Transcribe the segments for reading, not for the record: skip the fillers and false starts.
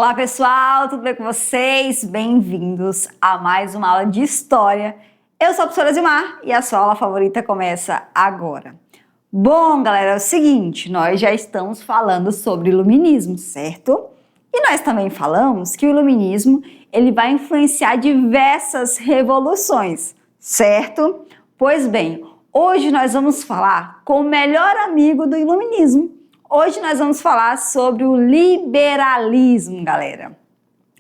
Olá pessoal, tudo bem com vocês? Bem-vindos a mais uma aula de História. Eu sou a professora Zilmar e a sua aula favorita começa agora. Bom, galera, é o seguinte, nós já estamos falando sobre iluminismo, certo? E nós também falamos que o iluminismo ele vai influenciar diversas revoluções, certo? Pois bem, hoje nós vamos falar com o melhor amigo do iluminismo. Hoje nós vamos falar sobre o liberalismo, galera.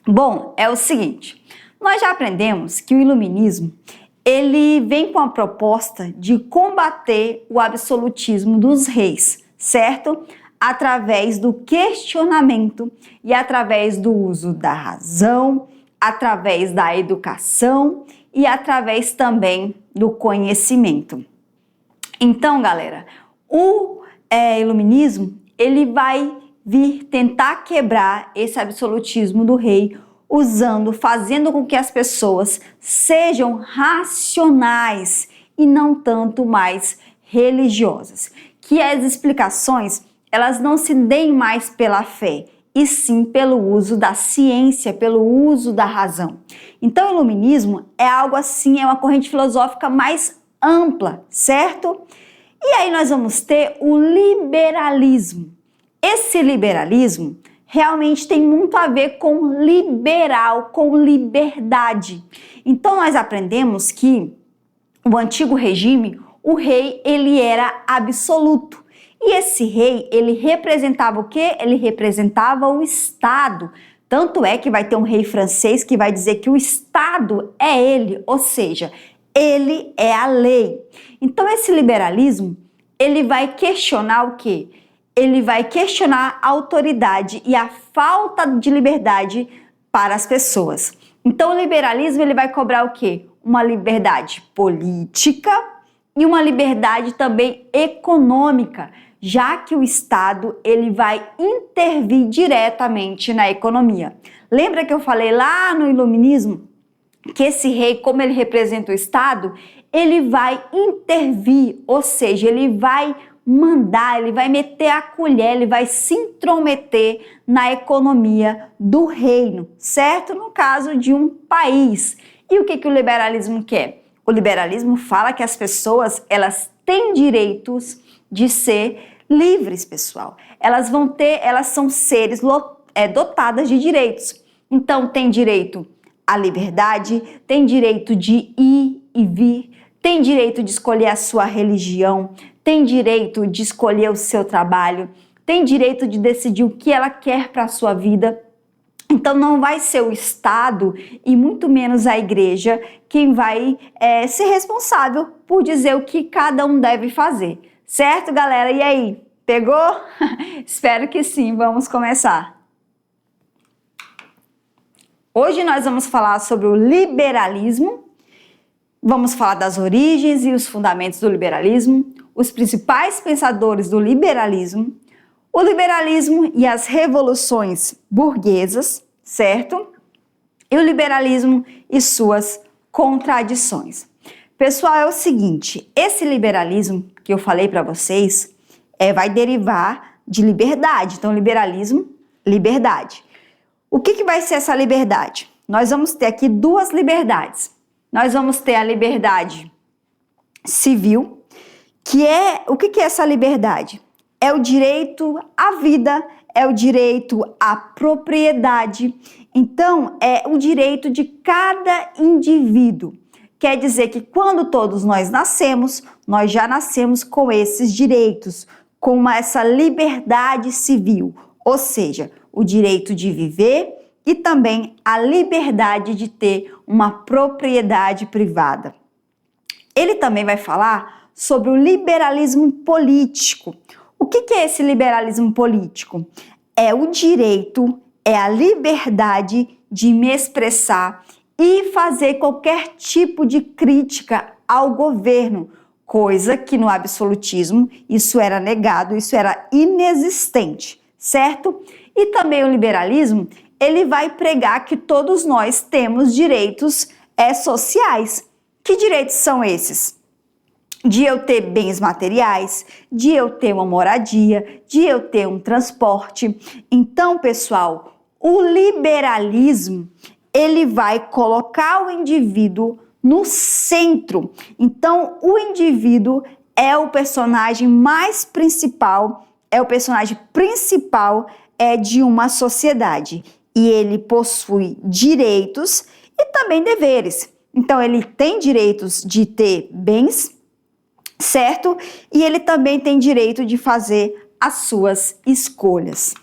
Bom, é o seguinte, nós já aprendemos que o iluminismo ele vem com a proposta de combater o absolutismo dos reis, certo? Através do questionamento e através do uso da razão, através da educação e através também do conhecimento. Então, galera, o iluminismo ele vai vir tentar quebrar esse absolutismo do rei, fazendo com que as pessoas sejam racionais e não tanto mais religiosas. Que as explicações, elas não se deem mais pela fé, e sim pelo uso da ciência, pelo uso da razão. Então, o iluminismo é algo assim, é uma corrente filosófica mais ampla, certo? E aí nós vamos ter o liberalismo. Esse liberalismo realmente tem muito a ver com liberal, com liberdade. Então nós aprendemos que o antigo regime, o rei, ele era absoluto. E esse rei, ele representava o quê? Ele representava o Estado. Tanto é que vai ter um rei francês que vai dizer que o Estado é ele, ou seja, ele é a lei. Então esse liberalismo, ele vai questionar o quê? Ele vai questionar a autoridade e a falta de liberdade para as pessoas. Então o liberalismo, ele vai cobrar o quê? Uma liberdade política e uma liberdade também econômica, já que o Estado, ele vai intervir diretamente na economia. Lembra que eu falei lá no iluminismo que esse rei, como ele representa o Estado, ele vai intervir, ou seja, ele vai mandar, ele vai meter a colher, ele vai se intrometer na economia do reino, certo? No caso de um país. E o que o liberalismo quer? O liberalismo fala que as pessoas, elas têm direitos de ser livres, pessoal. Elas são seres dotadas de direitos. Então, tem direito à liberdade, tem direito de ir e vir, tem direito de escolher a sua religião, tem direito de escolher o seu trabalho, tem direito de decidir o que ela quer para a sua vida. Então não vai ser o Estado e muito menos a igreja quem vai ser responsável por dizer o que cada um deve fazer. Certo, galera? E aí, pegou? Espero que sim, vamos começar. Hoje nós vamos falar sobre o liberalismo, vamos falar das origens e os fundamentos do liberalismo, os principais pensadores do liberalismo, o liberalismo e as revoluções burguesas, certo? E o liberalismo e suas contradições. Pessoal, é o seguinte, esse liberalismo que eu falei para vocês vai derivar de liberdade. Então, liberalismo, liberdade. O que vai ser essa liberdade? Nós vamos ter aqui duas liberdades. Nós vamos ter a liberdade civil, que é... O que é essa liberdade? É o direito à vida, é o direito à propriedade. Então, é o direito de cada indivíduo. Quer dizer que quando todos nós nascemos, nós já nascemos com esses direitos, com essa liberdade civil, ou seja, o direito de viver e também a liberdade de ter uma propriedade privada. Ele também vai falar sobre o liberalismo político. O que é esse liberalismo político? É o direito, é a liberdade de me expressar e fazer qualquer tipo de crítica ao governo, coisa que no absolutismo isso era negado, isso era inexistente, certo? E também o liberalismo, ele vai pregar que todos nós temos direitos sociais. Que direitos são esses? De eu ter bens materiais, de eu ter uma moradia, de eu ter um transporte. Então, pessoal, O liberalismo, ele vai colocar o indivíduo no centro. Então, o indivíduo é o personagem mais principal, é o personagem principal de uma sociedade. E ele possui direitos e também deveres. Então, ele tem direitos de ter bens, certo? E ele também tem direito de fazer as suas escolhas.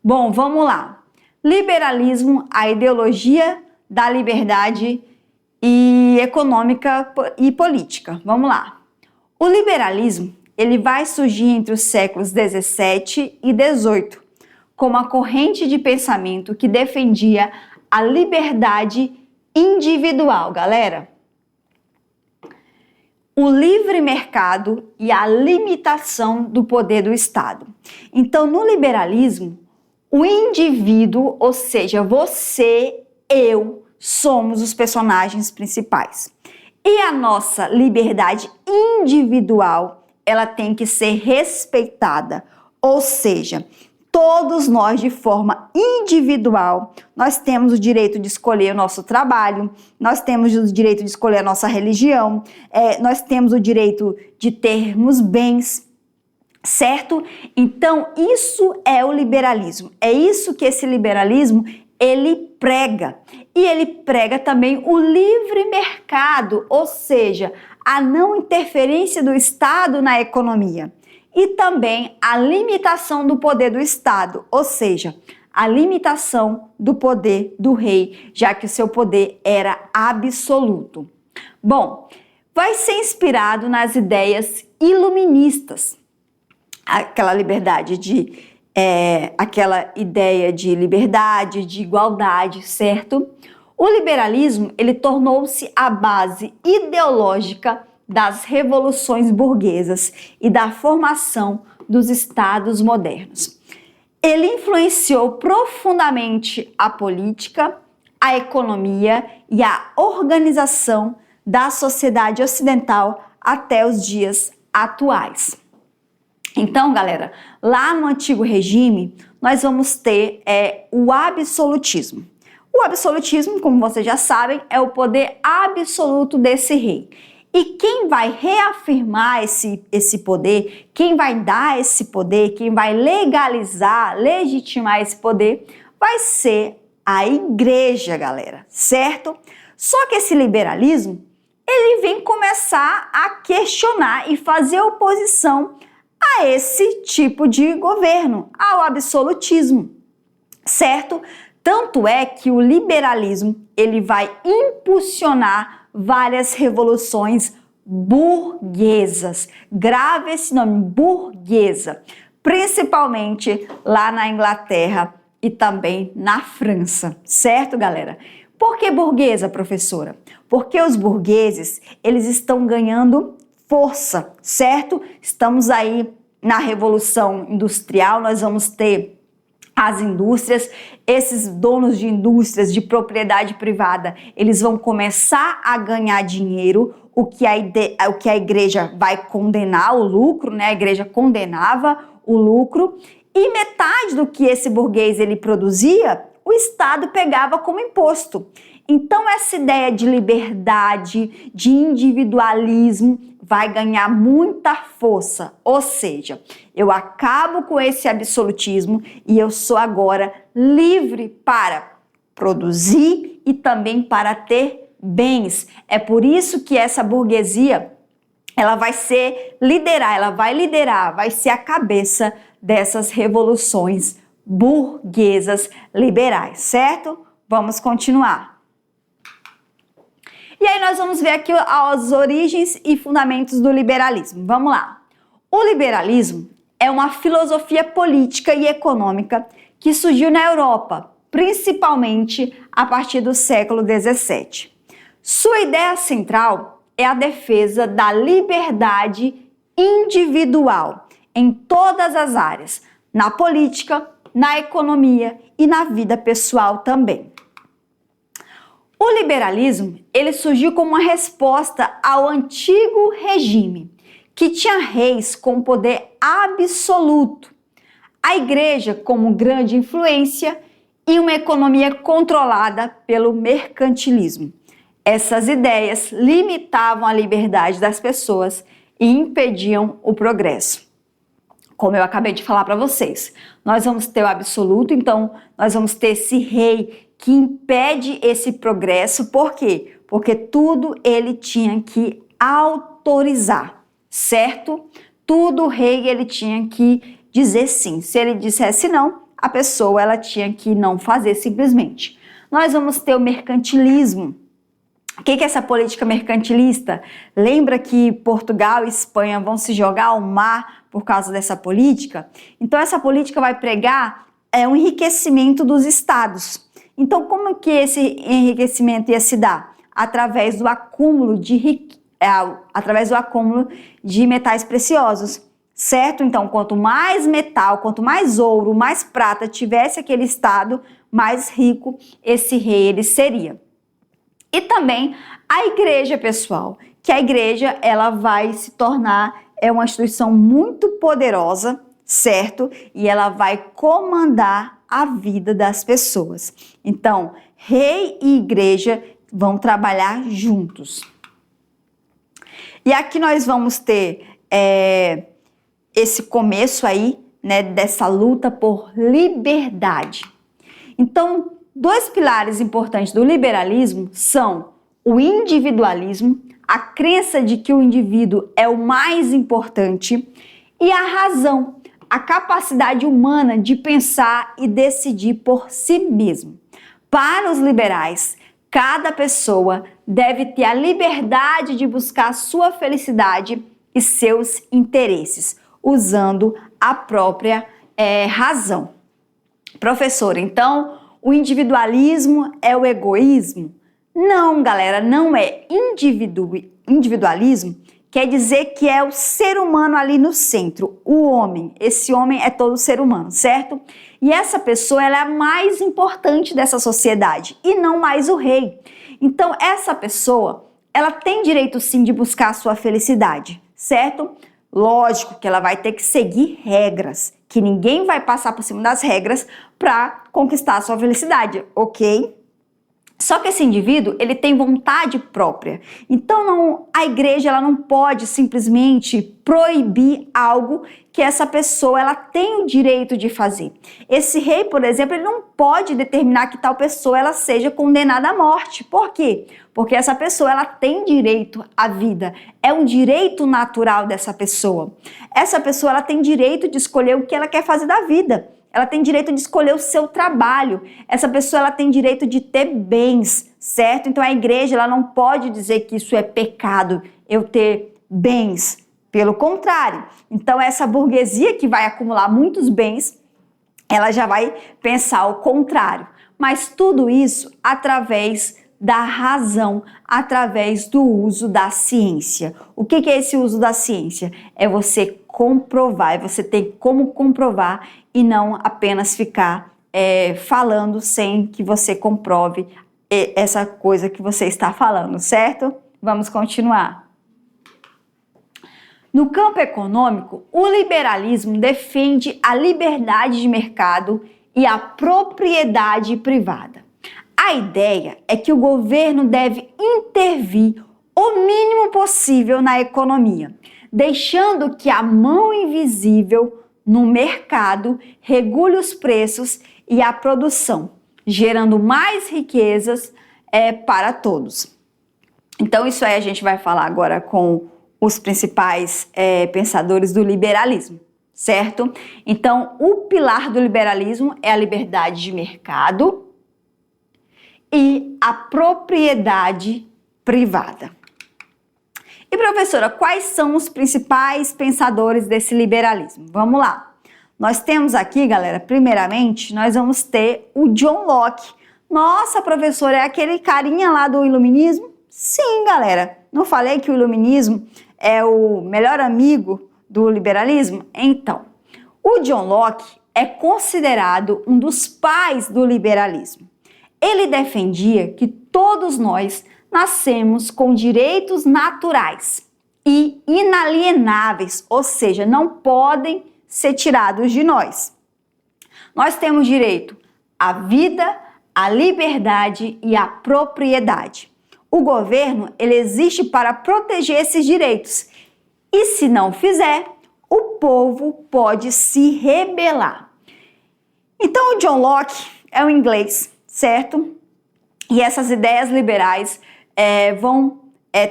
Bom, vamos lá. Liberalismo, a ideologia da liberdade e econômica e política. Vamos lá. O liberalismo, ele vai surgir entre os séculos 17 e 18, como uma corrente de pensamento que defendia a liberdade individual, galera. O livre mercado e a limitação do poder do Estado. Então, no liberalismo, o indivíduo, ou seja, você, eu, somos os personagens principais. E a nossa liberdade individual, ela tem que ser respeitada. Ou seja, todos nós, de forma individual, nós temos o direito de escolher o nosso trabalho, nós temos o direito de escolher a nossa religião, nós temos o direito de termos bens, certo? Então, isso é o liberalismo. É isso que esse liberalismo, ele prega. E ele prega também o livre mercado, ou seja, a não interferência do Estado na economia. E também a limitação do poder do Estado, ou seja, a limitação do poder do rei, já que o seu poder era absoluto. Bom, vai ser inspirado nas ideias iluministas, aquela ideia de liberdade, de igualdade, certo? O liberalismo, ele tornou-se a base ideológica das revoluções burguesas e da formação dos estados modernos. Ele influenciou profundamente a política, a economia e a organização da sociedade ocidental até os dias atuais. Então, galera, lá no antigo regime, nós vamos ter o absolutismo. O absolutismo, como vocês já sabem, é o poder absoluto desse rei. E quem vai reafirmar esse poder, quem vai dar esse poder, quem vai legalizar, legitimar esse poder, vai ser a igreja, galera, certo? Só que esse liberalismo, ele vem começar a questionar e fazer oposição a esse tipo de governo, ao absolutismo, certo? Tanto é que o liberalismo, ele vai impulsionar várias revoluções burguesas. Grave esse nome, burguesa, principalmente lá na Inglaterra e também na França, certo, galera? Por que burguesa, professora? Porque os burgueses, eles estão ganhando força, certo? Estamos aí na Revolução Industrial, nós vamos ter as indústrias, esses donos de indústrias de propriedade privada, eles vão começar a ganhar dinheiro, o que a igreja vai condenar, o lucro, né? A igreja condenava o lucro, e metade do que esse burguês ele produzia, o Estado pegava como imposto. Então, essa ideia de liberdade, de individualismo, vai ganhar muita força. Ou seja, eu acabo com esse absolutismo e eu sou agora livre para produzir e também para ter bens. É por isso que essa burguesia, ela vai liderar, vai ser a cabeça dessas revoluções burguesas liberais, certo? Vamos continuar. E aí nós vamos ver aqui as origens e fundamentos do liberalismo. Vamos lá. O liberalismo é uma filosofia política e econômica que surgiu na Europa, principalmente a partir do século XVII. Sua ideia central é a defesa da liberdade individual em todas as áreas, na política, na economia e na vida pessoal também. O liberalismo, ele surgiu como uma resposta ao antigo regime, que tinha reis com poder absoluto, a igreja como grande influência e uma economia controlada pelo mercantilismo. Essas ideias limitavam a liberdade das pessoas e impediam o progresso. Como eu acabei de falar para vocês, nós vamos ter o absoluto, então nós vamos ter esse rei que impede esse progresso. Por quê? Porque tudo ele tinha que autorizar, certo? Tudo o rei ele tinha que dizer sim. Se ele dissesse não, a pessoa ela tinha que não fazer simplesmente. Nós vamos ter o mercantilismo. O que é essa política mercantilista? Lembra que Portugal e Espanha vão se jogar ao mar por causa dessa política? Então essa política vai pregar um enriquecimento dos estados. Então como que esse enriquecimento ia se dar? Através do acúmulo de metais preciosos, certo? Então quanto mais metal, quanto mais ouro, mais prata tivesse aquele estado, mais rico esse rei ele seria. E também a igreja, pessoal, que a igreja ela vai se tornar uma instituição muito poderosa, certo? E ela vai comandar a vida das pessoas. Então, rei e igreja vão trabalhar juntos. E aqui nós vamos ter esse começo aí, né, dessa luta por liberdade. Então, dois pilares importantes do liberalismo são o individualismo, a crença de que o indivíduo é o mais importante, e a razão, a capacidade humana de pensar e decidir por si mesmo. Para os liberais, cada pessoa deve ter a liberdade de buscar sua felicidade e seus interesses, usando a própria razão. Professora, então, o individualismo é o egoísmo? Não, galera, não é. Individualismo quer dizer que é o ser humano ali no centro, o homem. Esse homem é todo ser humano, certo? E essa pessoa ela é a mais importante dessa sociedade e não mais o rei. Então, essa pessoa, ela tem direito sim de buscar a sua felicidade, certo? Lógico que ela vai ter que seguir regras, que ninguém vai passar por cima das regras para conquistar a sua felicidade, ok? Só que esse indivíduo, ele tem vontade própria. Então, a igreja ela não pode simplesmente proibir algo que essa pessoa ela tem o direito de fazer. Esse rei, por exemplo, ele não pode determinar que tal pessoa ela seja condenada à morte. Por quê? Porque essa pessoa ela tem direito à vida. É um direito natural dessa pessoa. Essa pessoa ela tem direito de escolher o que ela quer fazer da vida. Ela tem direito de escolher o seu trabalho. Essa pessoa ela tem direito de ter bens, certo? Então a igreja ela não pode dizer que isso é pecado, eu ter bens. Pelo contrário. Então essa burguesia que vai acumular muitos bens, ela já vai pensar o contrário. Mas tudo isso através da razão, através do uso da ciência. O que é esse uso da ciência? É você comprovar, é você ter como comprovar e não apenas ficar falando sem que você comprove essa coisa que você está falando, certo? Vamos continuar. No campo econômico, o liberalismo defende a liberdade de mercado e a propriedade privada. A ideia é que o governo deve intervir o mínimo possível na economia, deixando que a mão invisível no mercado regule os preços e a produção, gerando mais riquezas para todos. Então isso aí a gente vai falar agora com os principais pensadores do liberalismo, certo? Então o pilar do liberalismo é a liberdade de mercado e a propriedade privada. E professora, quais são os principais pensadores desse liberalismo? Vamos lá. Nós temos aqui, galera, primeiramente, nós vamos ter o John Locke. Nossa, professora, é aquele carinha lá do iluminismo? Sim, galera. Não falei que o iluminismo é o melhor amigo do liberalismo? Então, o John Locke é considerado um dos pais do liberalismo. Ele defendia que todos nós nascemos com direitos naturais e inalienáveis, ou seja, não podem ser tirados de nós. Nós temos direito a vida, a liberdade e a propriedade. O governo, ele existe para proteger esses direitos. E se não fizer, o povo pode se rebelar. Então, o John Locke é um inglês, certo? E essas ideias liberais vão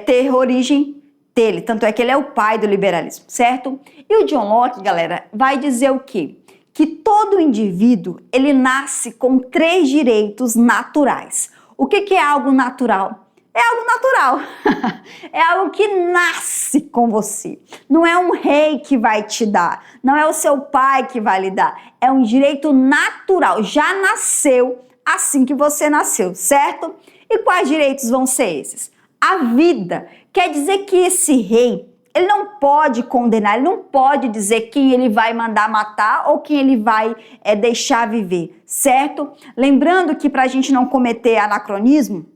ter origem dele, tanto é que ele é o pai do liberalismo, certo? E o John Locke, galera, vai dizer o quê? Que todo indivíduo, ele nasce com 3 direitos naturais. O que é algo natural? É algo natural, é algo que nasce com você. Não é um rei que vai te dar, não é o seu pai que vai lhe dar. É um direito natural, já nasceu assim que você nasceu, certo? E quais direitos vão ser esses? A vida, quer dizer que esse rei, ele não pode condenar, ele não pode dizer quem ele vai mandar matar ou quem ele vai deixar viver, certo? Lembrando que para a gente não cometer anacronismo,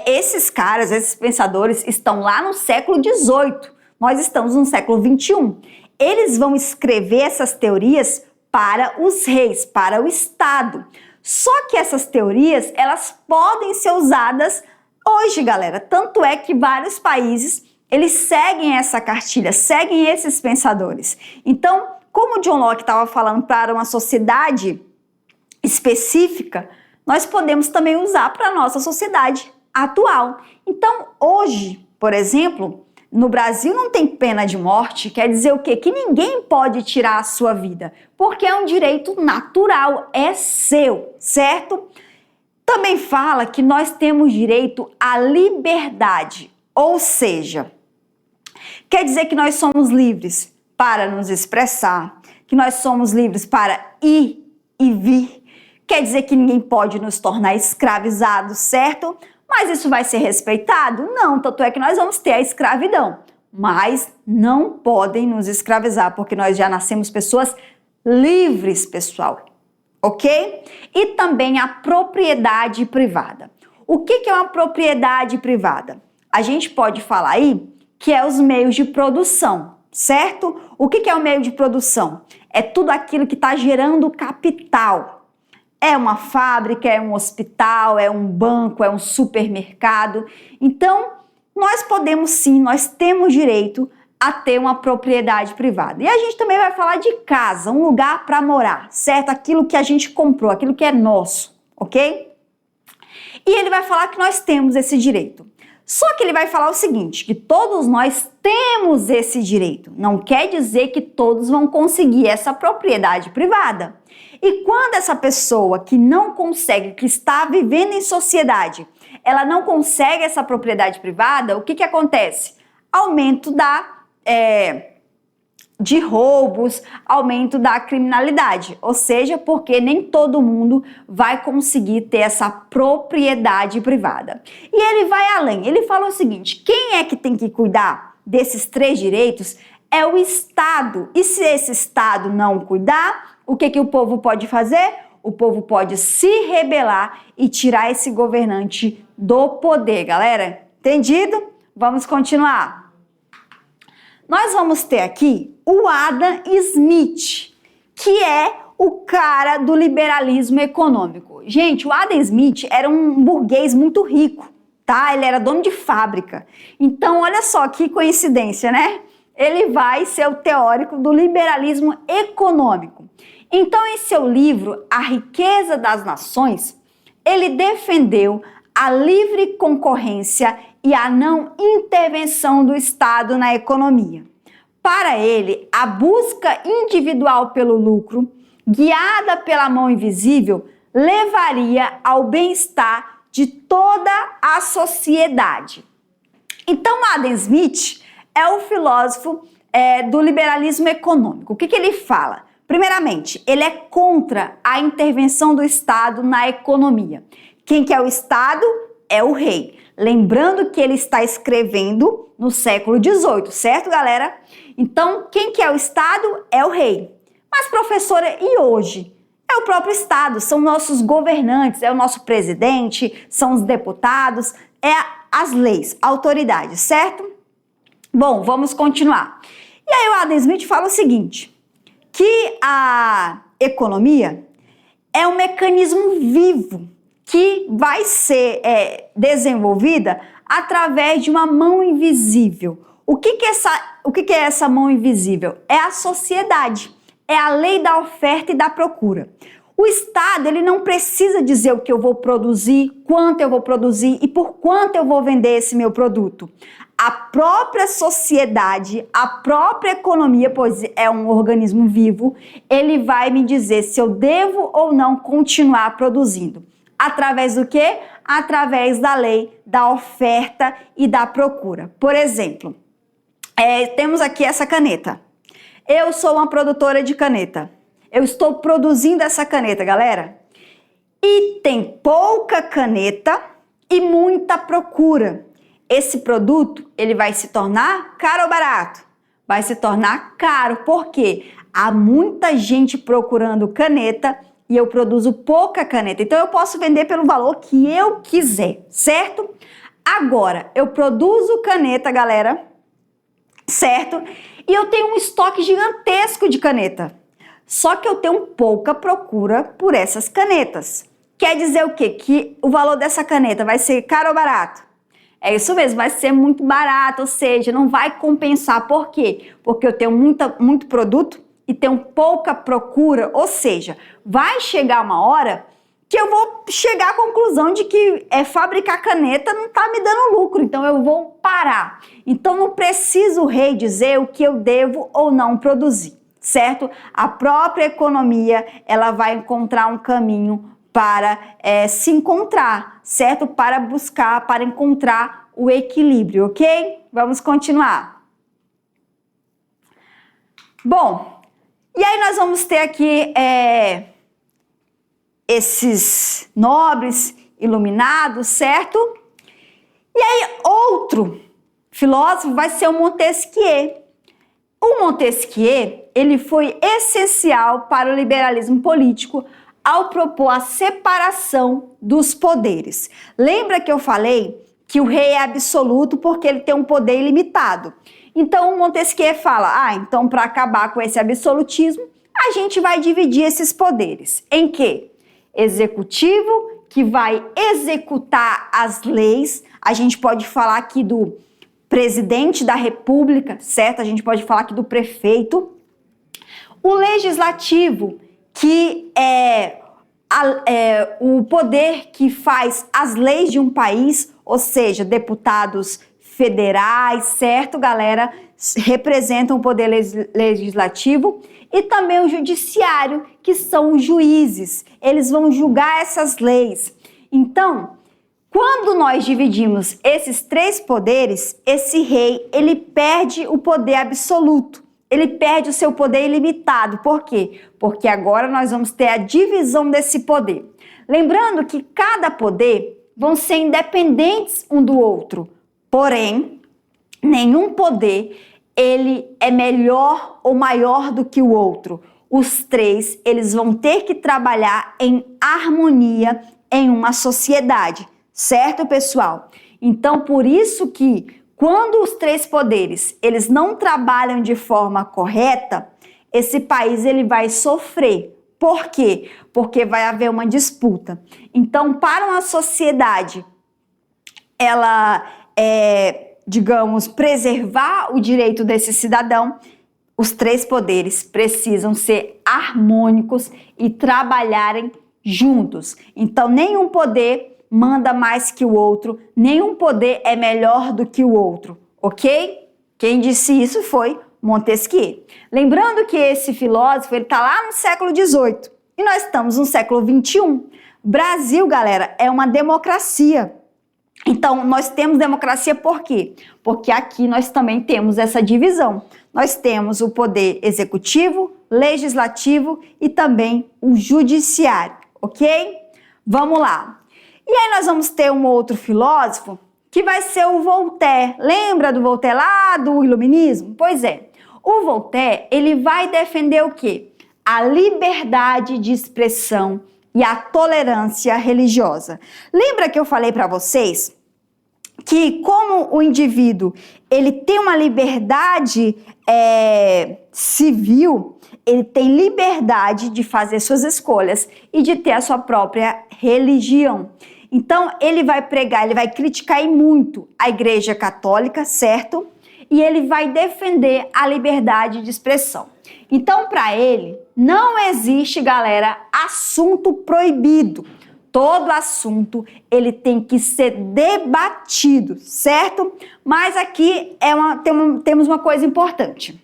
esses caras, esses pensadores estão lá no século XVIII, nós estamos no século XXI. Eles vão escrever essas teorias para os reis, para o Estado. Só que essas teorias, elas podem ser usadas hoje, galera. Tanto é que vários países, eles seguem essa cartilha, seguem esses pensadores. Então, como o John Locke estava falando para uma sociedade específica, nós podemos também usar para a nossa sociedade atual. Então, hoje, por exemplo, no Brasil não tem pena de morte, quer dizer o quê? Que ninguém pode tirar a sua vida, porque é um direito natural, é seu, certo? Também fala que nós temos direito à liberdade, ou seja, quer dizer que nós somos livres para nos expressar, que nós somos livres para ir e vir, quer dizer que ninguém pode nos tornar escravizados, certo? Mas isso vai ser respeitado? Não, tanto é que nós vamos ter a escravidão. Mas não podem nos escravizar, porque nós já nascemos pessoas livres, pessoal. Ok? E também a propriedade privada. O que é uma propriedade privada? A gente pode falar aí que é os meios de produção, certo? O que é o meio de produção? É tudo aquilo que está gerando capital. É uma fábrica, é um hospital, é um banco, é um supermercado. Então, nós podemos sim, nós temos direito a ter uma propriedade privada. E a gente também vai falar de casa, um lugar para morar, certo? Aquilo que a gente comprou, aquilo que é nosso, ok? E ele vai falar que nós temos esse direito. Só que ele vai falar o seguinte, que todos nós temos esse direito. Não quer dizer que todos vão conseguir essa propriedade privada. E quando essa pessoa que não consegue, que está vivendo em sociedade, ela não consegue essa propriedade privada, o que acontece? Aumento de roubos, aumento da criminalidade. Ou seja, porque nem todo mundo vai conseguir ter essa propriedade privada. E ele vai além, ele fala o seguinte, quem é que tem que cuidar desses 3 direitos? É o Estado. E se esse Estado não cuidar, o que o povo pode fazer? O povo pode se rebelar e tirar esse governante do poder, galera. Entendido? Vamos continuar. Nós vamos ter aqui o Adam Smith, que é o cara do liberalismo econômico. Gente, o Adam Smith era um burguês muito rico, tá? Ele era dono de fábrica. Então, olha só que coincidência, né? Ele vai ser o teórico do liberalismo econômico. Então, em seu livro A Riqueza das Nações, ele defendeu a livre concorrência e a não intervenção do Estado na economia. Para ele, a busca individual pelo lucro, guiada pela mão invisível, levaria ao bem-estar de toda a sociedade. Então, Adam Smith é o filósofo do liberalismo econômico. O que ele fala? Primeiramente, ele é contra a intervenção do Estado na economia. Quem que é o Estado? É o rei. Lembrando que ele está escrevendo no século XVIII, certo, galera? Então, quem que é o Estado? É o rei. Mas, professora, e hoje? É o próprio Estado, são nossos governantes, é o nosso presidente, são os deputados, é as leis, a autoridade, certo? Bom, vamos continuar. E aí o Adam Smith fala o seguinte, que a economia, é um mecanismo vivo que vai ser desenvolvida através de uma mão invisível. O que é essa mão invisível? É a sociedade, é a lei da oferta e da procura. O Estado, ele não precisa dizer o que eu vou produzir, quanto eu vou produzir e por quanto eu vou vender esse meu produto. A própria sociedade, a própria economia, pois é um organismo vivo, ele vai me dizer se eu devo ou não continuar produzindo. Através do quê? Através da lei da oferta e da procura. Por exemplo, temos aqui essa caneta. Eu sou uma produtora de caneta. Eu estou produzindo essa caneta, galera. E tem pouca caneta e muita procura. Esse produto, ele vai se tornar caro ou barato? Vai se tornar caro. Por quê? Há muita gente procurando caneta e eu produzo pouca caneta. Então, eu posso vender pelo valor que eu quiser, certo? Agora, eu produzo caneta, galera, certo? E eu tenho um estoque gigantesco de caneta. Só que eu tenho pouca procura por essas canetas. Quer dizer o quê? Que o valor dessa caneta vai ser caro ou barato? É isso mesmo, vai ser muito barato, ou seja, não vai compensar. Por quê? Porque eu tenho muito produto e tenho pouca procura, ou seja, vai chegar uma hora que eu vou chegar à conclusão de que fabricar caneta não está me dando lucro, então eu vou parar. Então não precisa o rei dizer o que eu devo ou não produzir, certo? A própria economia, ela vai encontrar um caminho para se encontrar, certo? Para buscar, para encontrar o equilíbrio, ok? Vamos continuar. Bom, e aí nós vamos ter aqui esses nobres iluminados, certo? E aí outro filósofo vai ser o Montesquieu. O Montesquieu, ele foi essencial para o liberalismo político ao propor a separação dos poderes. Lembra que eu falei que o rei é absoluto porque ele tem um poder ilimitado? Então, o Montesquieu fala, então para acabar com esse absolutismo, a gente vai dividir esses poderes. Em quê? Executivo, que vai executar as leis. A gente pode falar aqui do presidente da república, certo? A gente pode falar aqui do prefeito. O legislativo, que é o poder que faz as leis de um país, ou seja, deputados federais, certo, galera? Representam o poder legislativo. E também o judiciário, que são os juízes. Eles vão julgar essas leis. Então, quando nós dividimos esses três poderes, esse rei, ele perde o poder absoluto. Ele perde o seu poder ilimitado. Por quê? Porque agora nós vamos ter a divisão desse poder. Lembrando que cada poder vão ser independentes um do outro. Porém, nenhum poder ele é melhor ou maior do que o outro. Os três, eles vão ter que trabalhar em harmonia em uma sociedade. Certo, pessoal? Então, por isso que quando os três poderes, eles não trabalham de forma correta, esse país ele vai sofrer. Por quê? Porque vai haver uma disputa. Então, para uma sociedade, ela digamos, preservar o direito desse cidadão, os três poderes precisam ser harmônicos e trabalharem juntos. Então, nenhum poder manda mais que o outro, nenhum poder é melhor do que o outro, ok? Quem disse isso foi Montesquieu. Lembrando que esse filósofo, ele está lá no século XVIII e nós estamos no século XXI. Brasil, galera, é uma democracia. Então, nós temos democracia por quê? Porque aqui nós também temos essa divisão. Nós temos o poder executivo, legislativo e também o judiciário, ok? Vamos lá. E aí nós vamos ter um outro filósofo que vai ser o Voltaire. Lembra do Voltaire lá do iluminismo? Pois é. O Voltaire, ele vai defender o quê? A liberdade de expressão e a tolerância religiosa. Lembra que eu falei para vocês que como o indivíduo ele tem uma liberdade civil, ele tem liberdade de fazer suas escolhas e de ter a sua própria religião. Então, ele vai pregar, ele vai criticar muito a Igreja Católica, certo? E ele vai defender a liberdade de expressão. Então, para ele, não existe, galera, assunto proibido. Todo assunto, ele tem que ser debatido, certo? Mas aqui temos uma coisa importante.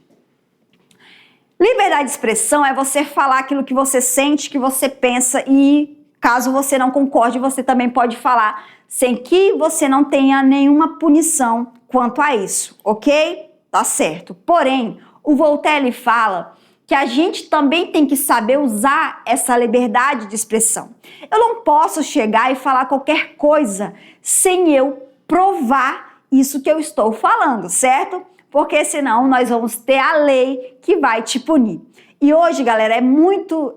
Liberdade de expressão é você falar aquilo que você sente, que você pensa e caso você não concorde, você também pode falar sem que você não tenha nenhuma punição quanto a isso, ok? Tá certo. Porém, o Voltaire fala que a gente também tem que saber usar essa liberdade de expressão. Eu não posso chegar e falar qualquer coisa sem eu provar isso que eu estou falando, certo? Porque senão nós vamos ter a lei que vai te punir. E hoje, galera, é muito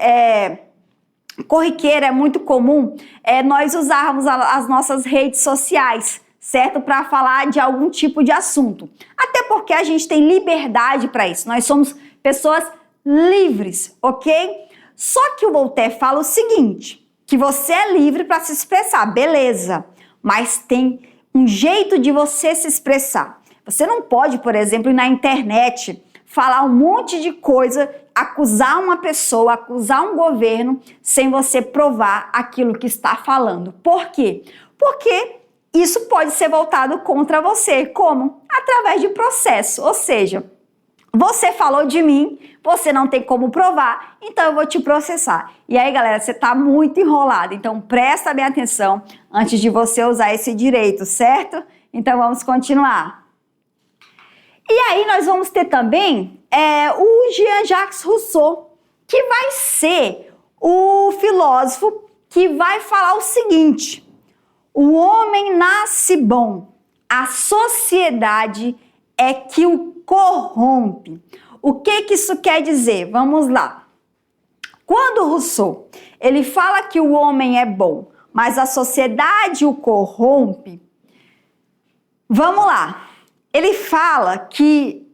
corriqueiro, é muito comum nós usarmos as nossas redes sociais, certo? Para falar de algum tipo de assunto. Até porque a gente tem liberdade para isso. Nós somos pessoas livres, ok? Só que o Voltaire fala o seguinte, que você é livre para se expressar, beleza, mas tem um jeito de você se expressar. Você não pode, por exemplo, ir na internet, falar um monte de coisa, acusar uma pessoa, acusar um governo, sem você provar aquilo que está falando. Por quê? Porque isso pode ser voltado contra você. Como? Através de processo, ou seja, você falou de mim, você não tem como provar, então eu vou te processar. E aí, galera, você tá muito enrolado, então presta bem atenção antes de você usar esse direito, certo? Então vamos continuar. E aí nós vamos ter também o Jean-Jacques Rousseau, que vai ser o filósofo que vai falar o seguinte: o homem nasce bom, a sociedade é que o corrompe. O que isso quer dizer? Vamos lá. Quando Rousseau, ele fala que o homem é bom, mas a sociedade o corrompe, vamos lá. Ele fala que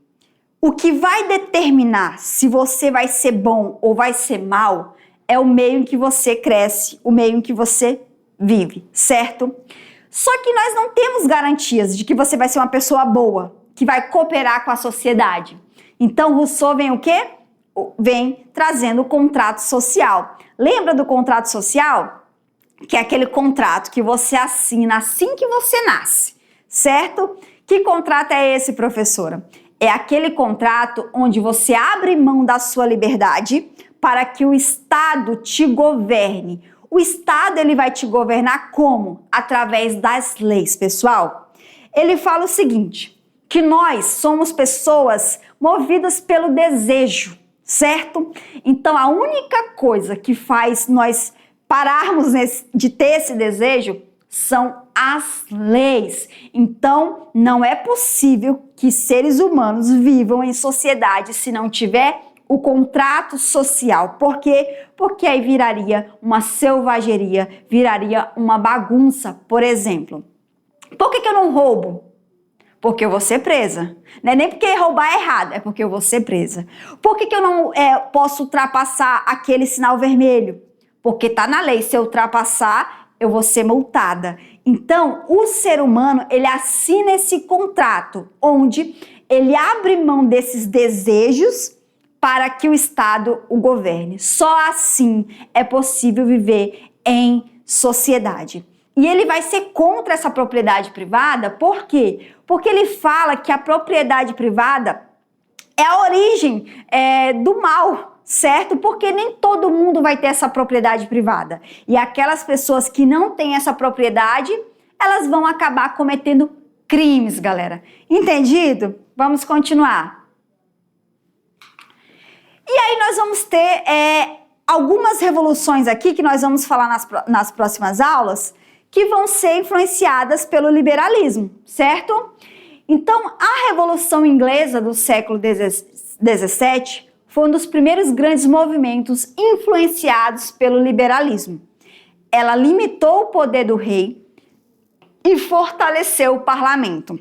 o que vai determinar se você vai ser bom ou vai ser mal é o meio em que você cresce, o meio em que você vive, certo? Só que nós não temos garantias de que você vai ser uma pessoa boa, que vai cooperar com a sociedade. Então, Rousseau vem o quê? Vem trazendo o contrato social. Lembra do contrato social? Que é aquele contrato que você assina assim que você nasce, certo? Que contrato é esse, professora? É aquele contrato onde você abre mão da sua liberdade para que o Estado te governe. O Estado, ele vai te governar como? Através das leis, pessoal. Ele fala o seguinte, que nós somos pessoas movidas pelo desejo, certo? Então, a única coisa que faz nós pararmos de ter esse desejo são as leis. Então, não é possível que seres humanos vivam em sociedade se não tiver o contrato social. Por quê? Porque aí viraria uma selvageria, viraria uma bagunça, por exemplo. Por que eu não roubo? Porque eu vou ser presa. Não é nem porque roubar é errado, é porque eu vou ser presa. Por que eu não posso ultrapassar aquele sinal vermelho? Porque tá na lei, se eu ultrapassar, eu vou ser multada. Então, o ser humano, ele assina esse contrato, onde ele abre mão desses desejos para que o Estado o governe. Só assim é possível viver em sociedade. E ele vai ser contra essa propriedade privada, por quê? Porque ele fala que a propriedade privada é a origem do mal, certo? Porque nem todo mundo vai ter essa propriedade privada. E aquelas pessoas que não têm essa propriedade, elas vão acabar cometendo crimes, galera. Entendido? Vamos continuar. E aí nós vamos ter algumas revoluções aqui, que nós vamos falar nas próximas aulas, que vão ser influenciadas pelo liberalismo, certo? Então, a Revolução Inglesa do século XVII foi um dos primeiros grandes movimentos influenciados pelo liberalismo. Ela limitou o poder do rei e fortaleceu o parlamento.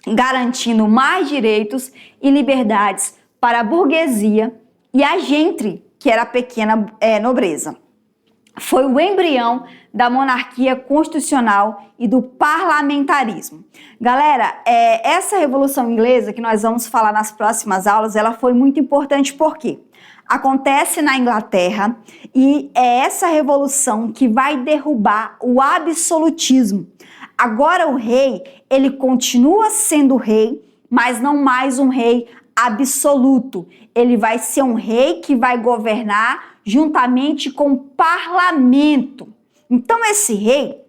garantindo mais direitos e liberdades para a burguesia e a gente, que era a pequena nobreza. Foi o embrião da monarquia constitucional e do parlamentarismo. Galera, essa Revolução Inglesa que nós vamos falar nas próximas aulas, ela foi muito importante porque acontece na Inglaterra e é essa revolução que vai derrubar o absolutismo. Agora o rei, ele continua sendo rei, mas não mais um rei absoluto. Ele vai ser um rei que vai governar juntamente com o parlamento. Então esse rei,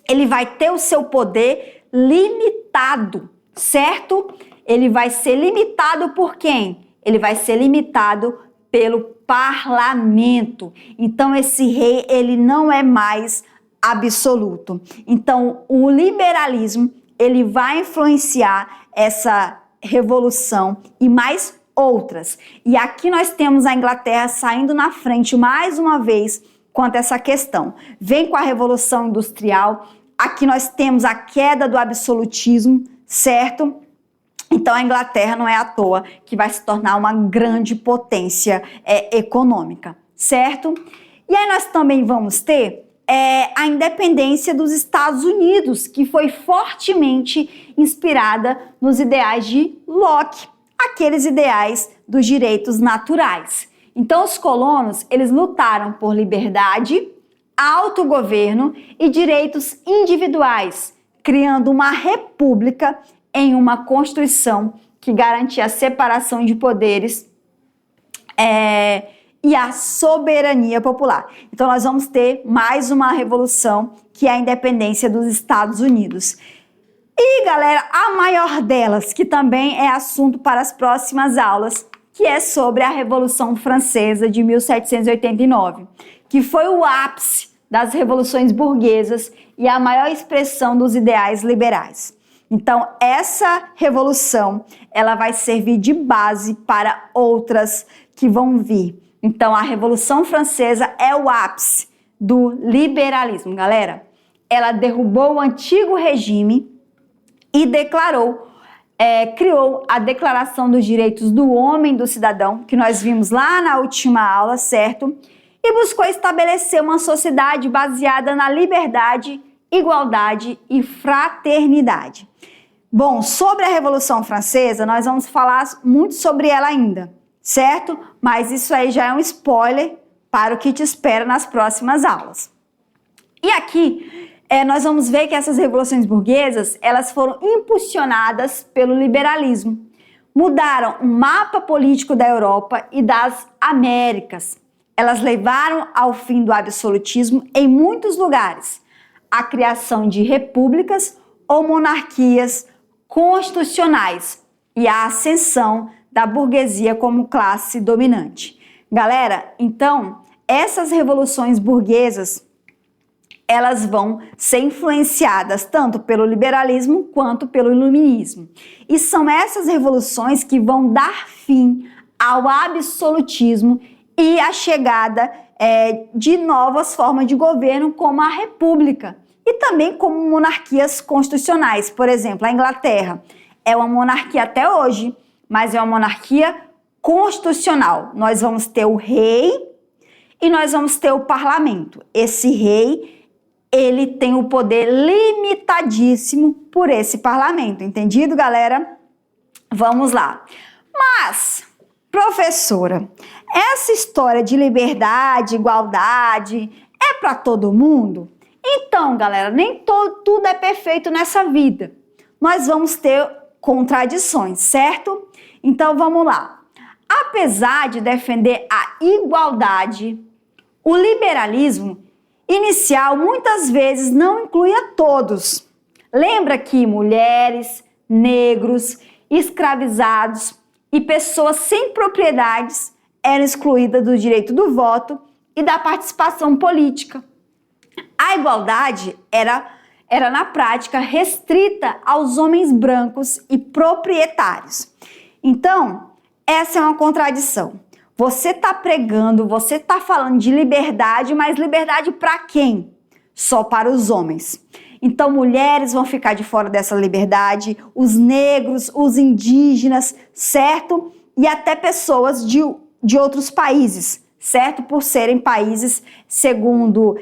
ele vai ter o seu poder limitado, certo? Ele vai ser limitado por quem? Ele vai ser limitado pelo parlamento. Então esse rei, ele não é mais absoluto. Então o liberalismo, ele vai influenciar essa revolução e mais outras. E aqui nós temos a Inglaterra saindo na frente mais uma vez quanto a essa questão. Vem com a Revolução Industrial, aqui nós temos a queda do absolutismo, certo? Então a Inglaterra não é à toa que vai se tornar uma grande potência econômica, certo? E aí nós também vamos ter a independência dos Estados Unidos, que foi fortemente inspirada nos ideais de Locke, aqueles ideais dos direitos naturais. Então os colonos, eles lutaram por liberdade, autogoverno e direitos individuais, criando uma república em uma Constituição que garantia a separação de poderes e a soberania popular. Então nós vamos ter mais uma revolução, que é a independência dos Estados Unidos. E galera, a maior delas, que também é assunto para as próximas aulas, que é sobre a Revolução Francesa de 1789, que foi o ápice das revoluções burguesas e a maior expressão dos ideais liberais. Então, essa revolução, ela vai servir de base para outras que vão vir. Então, a Revolução Francesa é o ápice do liberalismo, galera. Ela derrubou o antigo regime e criou a Declaração dos Direitos do Homem e do Cidadão, que nós vimos lá na última aula, certo? E buscou estabelecer uma sociedade baseada na liberdade, igualdade e fraternidade. Bom, sobre a Revolução Francesa, nós vamos falar muito sobre ela ainda, certo? Mas isso aí já é um spoiler para o que te espera nas próximas aulas. E aqui nós vamos ver que essas revoluções burguesas, elas foram impulsionadas pelo liberalismo. Mudaram o mapa político da Europa e das Américas. Elas levaram ao fim do absolutismo em muitos lugares, a criação de repúblicas ou monarquias constitucionais e a ascensão da burguesia como classe dominante. Galera, então, essas revoluções burguesas, elas vão ser influenciadas tanto pelo liberalismo quanto pelo iluminismo. E são essas revoluções que vão dar fim ao absolutismo e a chegada de novas formas de governo, como a república e também como monarquias constitucionais. Por exemplo, a Inglaterra é uma monarquia até hoje, mas é uma monarquia constitucional. Nós vamos ter o rei e nós vamos ter o parlamento. Esse rei, ele tem o poder limitadíssimo por esse parlamento, entendido, galera? Vamos lá. Mas, professora, essa história de liberdade, igualdade, é para todo mundo? Então, galera, nem tudo é perfeito nessa vida. Nós vamos ter contradições, certo? Então, vamos lá. Apesar de defender a igualdade, o liberalismo inicial muitas vezes não inclui a todos. Lembra que mulheres, negros, escravizados e pessoas sem propriedades eram excluídas do direito do voto e da participação política. A igualdade era na prática restrita aos homens brancos e proprietários. Então, essa é uma contradição. Você está pregando, você está falando de liberdade, mas liberdade para quem? Só para os homens. Então, mulheres vão ficar de fora dessa liberdade, os negros, os indígenas, certo? E até pessoas de outros países, certo? Por serem países, segundo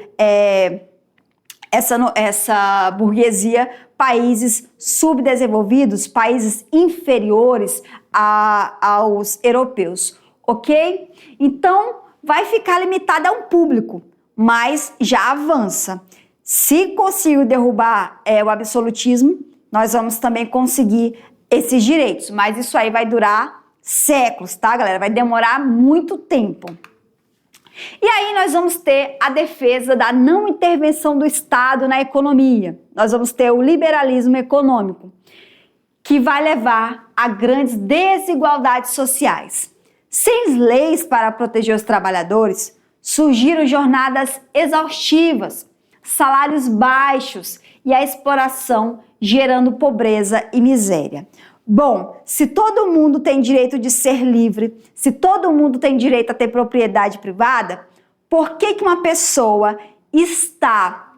essa burguesia, países subdesenvolvidos, países inferiores aos europeus, ok? Então, vai ficar limitada a um público, mas já avança. Se conseguir derrubar o absolutismo, nós vamos também conseguir esses direitos, mas isso aí vai durar séculos, tá, galera? Vai demorar muito tempo. E aí nós vamos ter a defesa da não intervenção do Estado na economia. Nós vamos ter o liberalismo econômico, que vai levar a grandes desigualdades sociais. Sem leis para proteger os trabalhadores, surgiram jornadas exaustivas, salários baixos e a exploração, gerando pobreza e miséria. Bom, se todo mundo tem direito de ser livre, se todo mundo tem direito a ter propriedade privada, por que uma pessoa está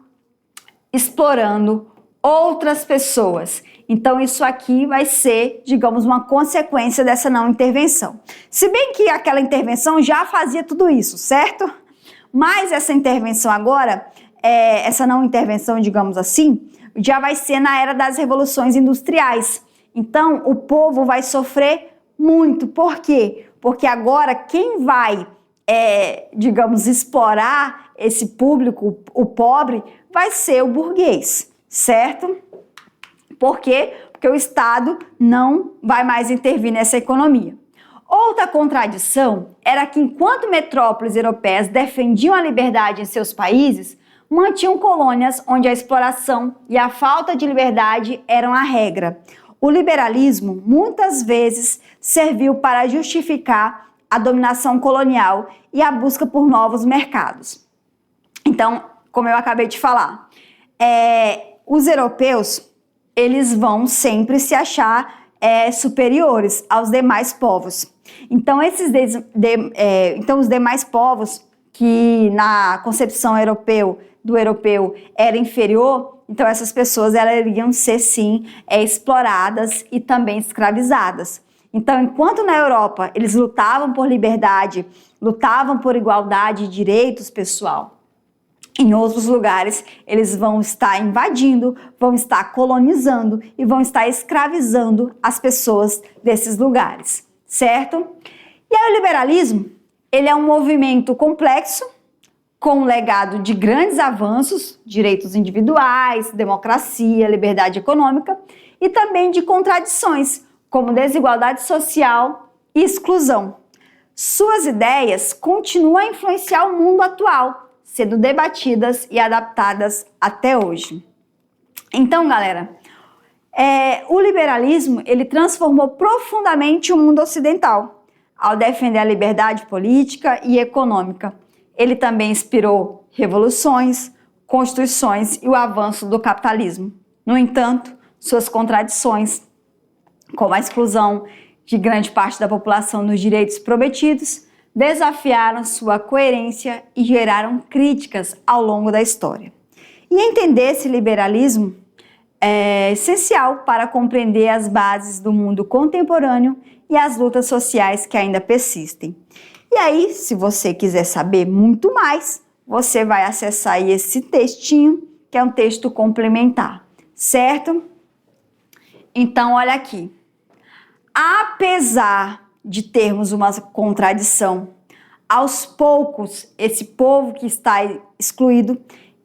explorando outras pessoas? Então isso aqui vai ser, digamos, uma consequência dessa não intervenção. Se bem que aquela intervenção já fazia tudo isso, certo? Mas essa intervenção agora, essa não intervenção, digamos assim, já vai ser na era das revoluções industriais. Então, o povo vai sofrer muito. Por quê? Porque agora quem vai, digamos, explorar esse público, o pobre, vai ser o burguês, certo? Por quê? Porque o Estado não vai mais intervir nessa economia. Outra contradição era que, enquanto metrópoles europeias defendiam a liberdade em seus países, mantinham colônias onde a exploração e a falta de liberdade eram a regra. O liberalismo muitas vezes serviu para justificar a dominação colonial e a busca por novos mercados. Então, como eu acabei de falar, os europeus, eles vão sempre se achar superiores aos demais povos. Então, os demais povos que na concepção do europeu era inferior, então essas pessoas elas iriam ser sim exploradas e também escravizadas. Então, enquanto na Europa eles lutavam por liberdade, lutavam por igualdade de direitos, pessoal, em outros lugares eles vão estar invadindo, vão estar colonizando e vão estar escravizando as pessoas desses lugares, certo? E aí o liberalismo, ele é um movimento complexo, com um legado de grandes avanços, direitos individuais, democracia, liberdade econômica, e também de contradições, como desigualdade social e exclusão. Suas ideias continuam a influenciar o mundo atual, sendo debatidas e adaptadas até hoje. Então, galera, o liberalismo, ele transformou profundamente o mundo ocidental, ao defender a liberdade política e econômica. Ele também inspirou revoluções, constituições e o avanço do capitalismo. No entanto, suas contradições, como a exclusão de grande parte da população dos direitos prometidos, desafiaram sua coerência e geraram críticas ao longo da história. E entender esse liberalismo é essencial para compreender as bases do mundo contemporâneo e as lutas sociais que ainda persistem. E aí, se você quiser saber muito mais, você vai acessar aí esse textinho, que é um texto complementar, certo? Então, olha aqui. Apesar de termos uma contradição, aos poucos, esse povo que está excluído,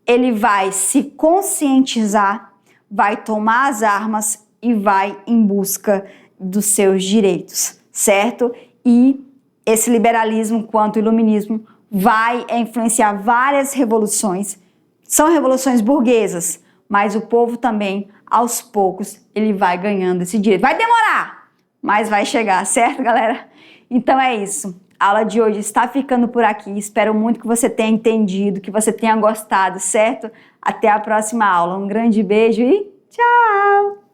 ele vai se conscientizar, vai tomar as armas e vai em busca dos seus direitos, certo? E esse liberalismo, quanto iluminismo, vai influenciar várias revoluções. São revoluções burguesas, mas o povo também, aos poucos, ele vai ganhando esse direito. Vai demorar, mas vai chegar, certo, galera? Então é isso. A aula de hoje está ficando por aqui. Espero muito que você tenha entendido, que você tenha gostado, certo? Até a próxima aula. Um grande beijo e tchau!